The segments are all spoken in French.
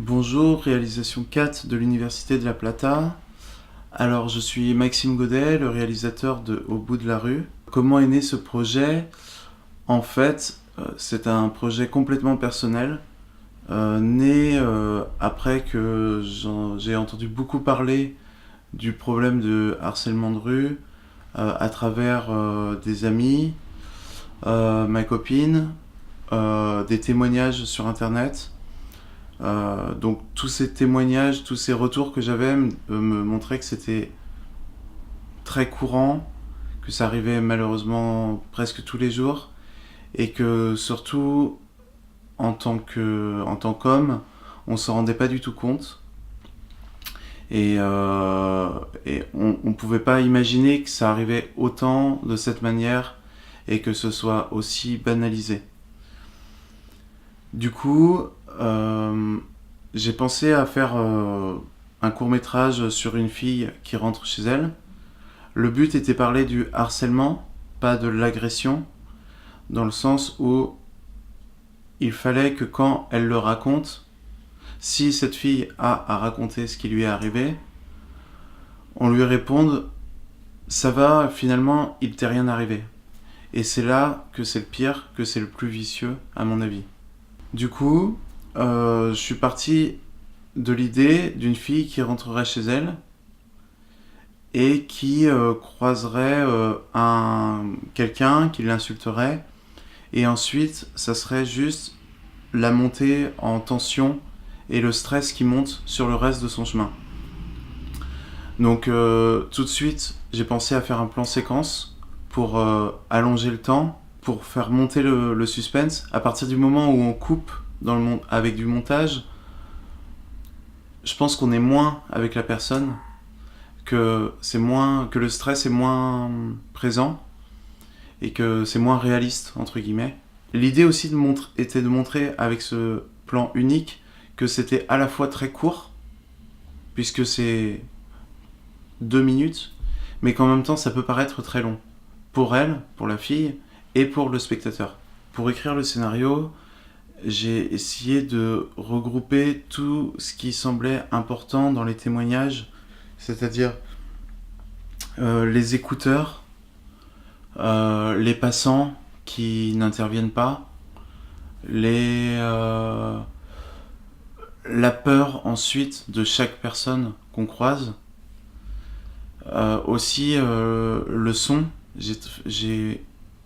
Bonjour, réalisation 4 de l'Université de La Plata. Alors, je suis Maxime Godet, le réalisateur de Au bout de la rue. Comment est né ce projet? En fait, c'est un projet complètement personnel, né après que j'ai entendu beaucoup parler du problème de harcèlement de rue à travers des amis, ma copine, des témoignages sur Internet. Donc tous ces témoignages, tous ces retours que j'avais me montraient que c'était très courant, que ça arrivait malheureusement presque tous les jours, et que surtout en tant qu'homme, on s'en rendait pas du tout compte, et on pouvait pas imaginer que ça arrivait autant de cette manière et que ce soit aussi banalisé. Du coup, j'ai pensé à faire un court-métrage sur une fille qui rentre chez elle. Le but était de parler du harcèlement, pas de l'agression, dans le sens où il fallait que quand elle le raconte, si cette fille a à raconter ce qui lui est arrivé, on lui réponde « ça va, finalement, il t'est rien arrivé ». Et c'est là que c'est le pire, que c'est le plus vicieux, à mon avis. Du coup, je suis parti de l'idée d'une fille qui rentrerait chez elle et qui croiserait quelqu'un qui l'insulterait, et ensuite ça serait juste la montée en tension et le stress qui monte sur le reste de son chemin. Donc tout de suite j'ai pensé à faire un plan séquence pour allonger le temps, pour faire monter le suspense. À partir du moment où on coupe avec du montage, je pense qu'on est moins avec la personne, que le stress est moins présent et que c'est moins réaliste entre guillemets. L'idée aussi était de montrer avec ce plan unique que c'était à la fois très court, puisque c'est 2 minutes, mais qu'en même temps ça peut paraître très long pour elle, pour la fille et pour le spectateur. Pour écrire le scénario, j'ai essayé de regrouper tout ce qui semblait important dans les témoignages, c'est-à-dire les écouteurs, les passants qui n'interviennent pas, la peur ensuite de chaque personne qu'on croise, aussi le son. J'ai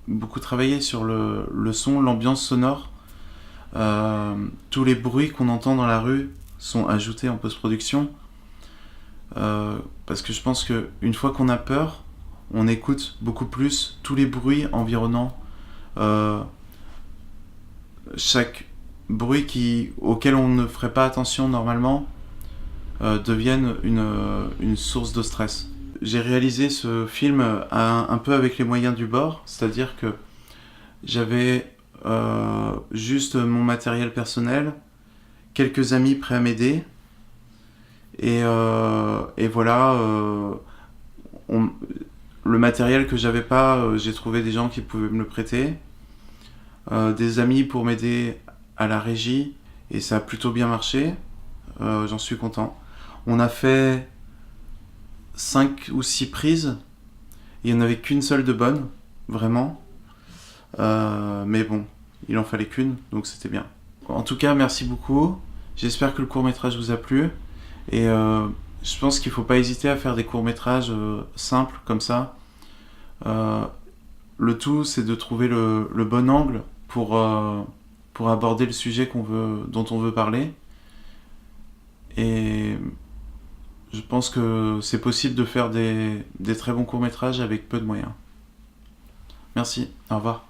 beaucoup travaillé sur le son, l'ambiance sonore. Tous les bruits qu'on entend dans la rue sont ajoutés en post-production, parce que je pense qu'une fois qu'on a peur, on écoute beaucoup plus tous les bruits environnants, chaque bruit auquel on ne ferait pas attention normalement deviennent une source de stress. J'ai réalisé ce film un peu avec les moyens du bord, c'est-à-dire que j'avais juste mon matériel personnel, quelques amis prêts à m'aider, et voilà, le matériel que j'avais pas, j'ai trouvé des gens qui pouvaient me le prêter, des amis pour m'aider à la régie, et ça a plutôt bien marché, j'en suis content. On a fait 5 ou 6 prises, et il n'y en avait qu'une seule de bonne, vraiment. Mais bon, il en fallait qu'une, donc c'était bien. En tout cas, merci beaucoup. J'espère que le court-métrage vous a plu. Et je pense qu'il ne faut pas hésiter à faire des courts-métrages simples comme ça. Le tout, c'est de trouver le bon angle pour aborder le sujet dont on veut parler. Et je pense que c'est possible de faire des très bons courts-métrages avec peu de moyens. Merci, au revoir.